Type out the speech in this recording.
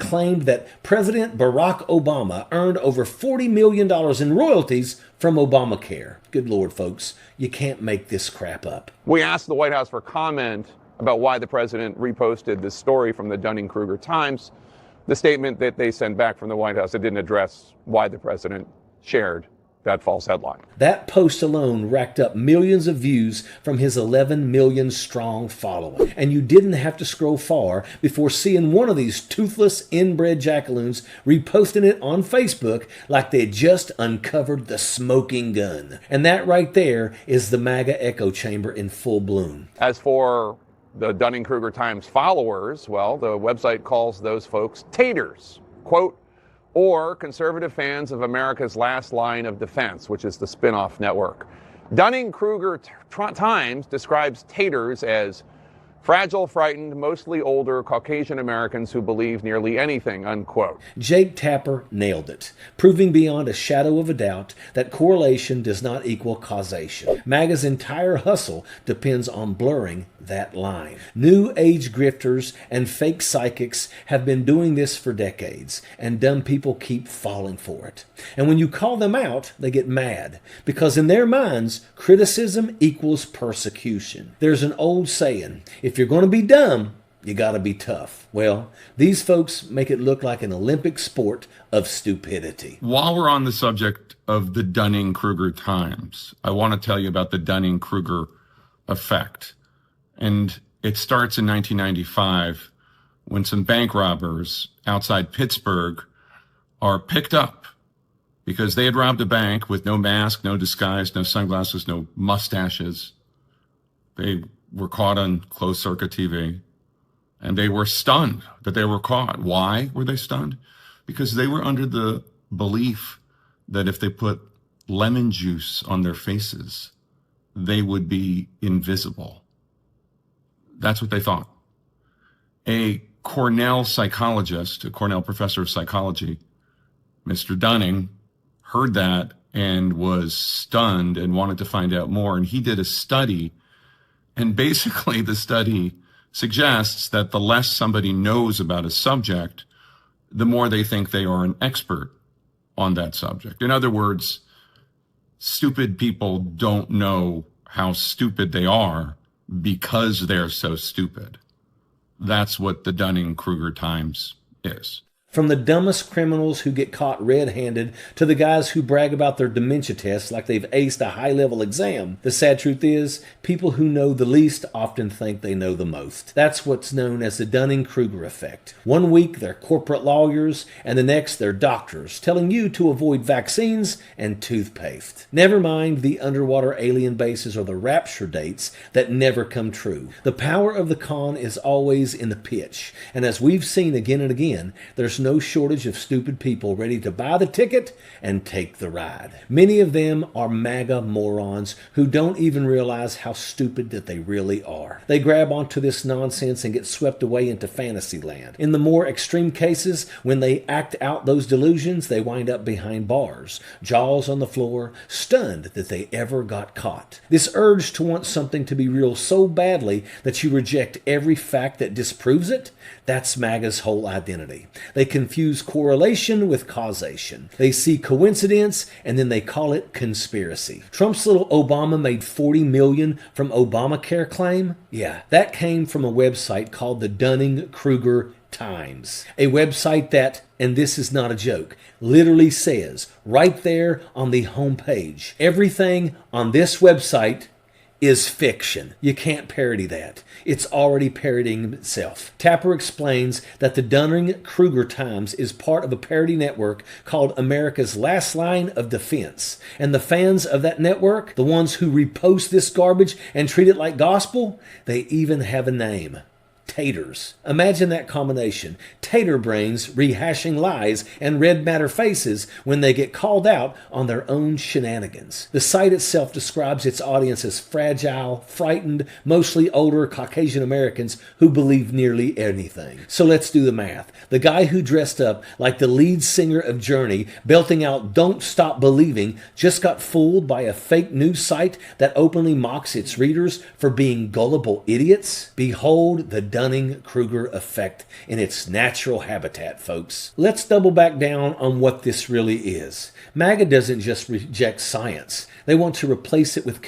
claimed that President Barack Obama earned over $40 million in royalties from Obamacare. Good Lord, folks, you can't make this crap up. We asked the White House for comment about why the president reposted this story from the Dunning-Kruger Times. The statement that they sent back from the White House, it didn't address why the president shared that false headline. That post alone racked up millions of views from his 11 million strong following. And you didn't have to scroll far before seeing one of these toothless inbred jackaloons reposting it on Facebook like they just uncovered the smoking gun. And that right there is the MAGA echo chamber in full bloom. As for the Dunning-Kruger Times followers, well, the website calls those folks taters, quote, or conservative fans of America's last line of defense, which is the spin-off network. Dunning-Kruger Times describes taters as fragile, frightened, mostly older Caucasian Americans who believe nearly anything, unquote. Jake Tapper nailed it, proving beyond a shadow of a doubt that correlation does not equal causation. MAGA's entire hustle depends on blurring that line. New age grifters and fake psychics have been doing this for decades, and dumb people keep falling for it. And when you call them out, they get mad, because in their minds, criticism equals persecution. There's an old saying, if you're going to be dumb, you gotta be tough. Well, these folks make it look like an Olympic sport of stupidity. While we're on the subject of the Dunning-Kruger Times, I want to tell you about the Dunning-Kruger effect. And it starts in 1995 when some bank robbers outside Pittsburgh are picked up because they had robbed a bank with no mask, no disguise, no sunglasses, no mustaches. They were caught on closed circuit TV, and they were stunned that they were caught. Why were they stunned? Because they were under the belief that if they put lemon juice on their faces, they would be invisible. That's what they thought. A Cornell psychologist, a Cornell professor of psychology, Mr. Dunning, heard that and was stunned and wanted to find out more. And he did a study. And basically the study suggests that the less somebody knows about a subject, the more they think they are an expert on that subject. In other words, stupid people don't know how stupid they are because they're so stupid. That's what the Dunning-Kruger Times is. From the dumbest criminals who get caught red-handed to the guys who brag about their dementia tests like they've aced a high-level exam, the sad truth is, people who know the least often think they know the most. That's what's known as the Dunning-Kruger effect. One week they're corporate lawyers, and the next they're doctors, telling you to avoid vaccines and toothpaste. Never mind the underwater alien bases or the rapture dates that never come true. The power of the con is always in the pitch, and as we've seen again and again, there's no shortage of stupid people ready to buy the ticket and take the ride. Many of them are MAGA morons who don't even realize how stupid that they really are. They grab onto this nonsense and get swept away into fantasy land. In the more extreme cases, when they act out those delusions, they wind up behind bars, jaws on the floor, stunned that they ever got caught. This urge to want something to be real so badly that you reject every fact that disproves it, that's MAGA's whole identity. They confuse correlation with causation. They see coincidence and then they call it conspiracy. Trump's little Obama made $40 million from Obamacare claim? Yeah, that came from a website called the Dunning-Kruger Times. A website that, and this is not a joke, literally says right there on the homepage, everything on this website is fiction. You can't parody that. It's already parodying itself. Tapper explains that the Dunning-Kruger Times is part of a parody network called America's Last Line of Defense. And the fans of that network, the ones who repost this garbage and treat it like gospel, they even have a name. Taters. Imagine that combination. Tater brains rehashing lies and red matter faces when they get called out on their own shenanigans. The site itself describes its audience as fragile, frightened, mostly older Caucasian Americans who believe nearly anything. So let's do the math. The guy who dressed up like the lead singer of Journey, belting out "Don't Stop Believing," just got fooled by a fake news site that openly mocks its readers for being gullible idiots? Behold the Dunning-Kruger effect in its natural habitat, folks. Let's double back down on what this really is. MAGA doesn't just reject science. They want to replace it with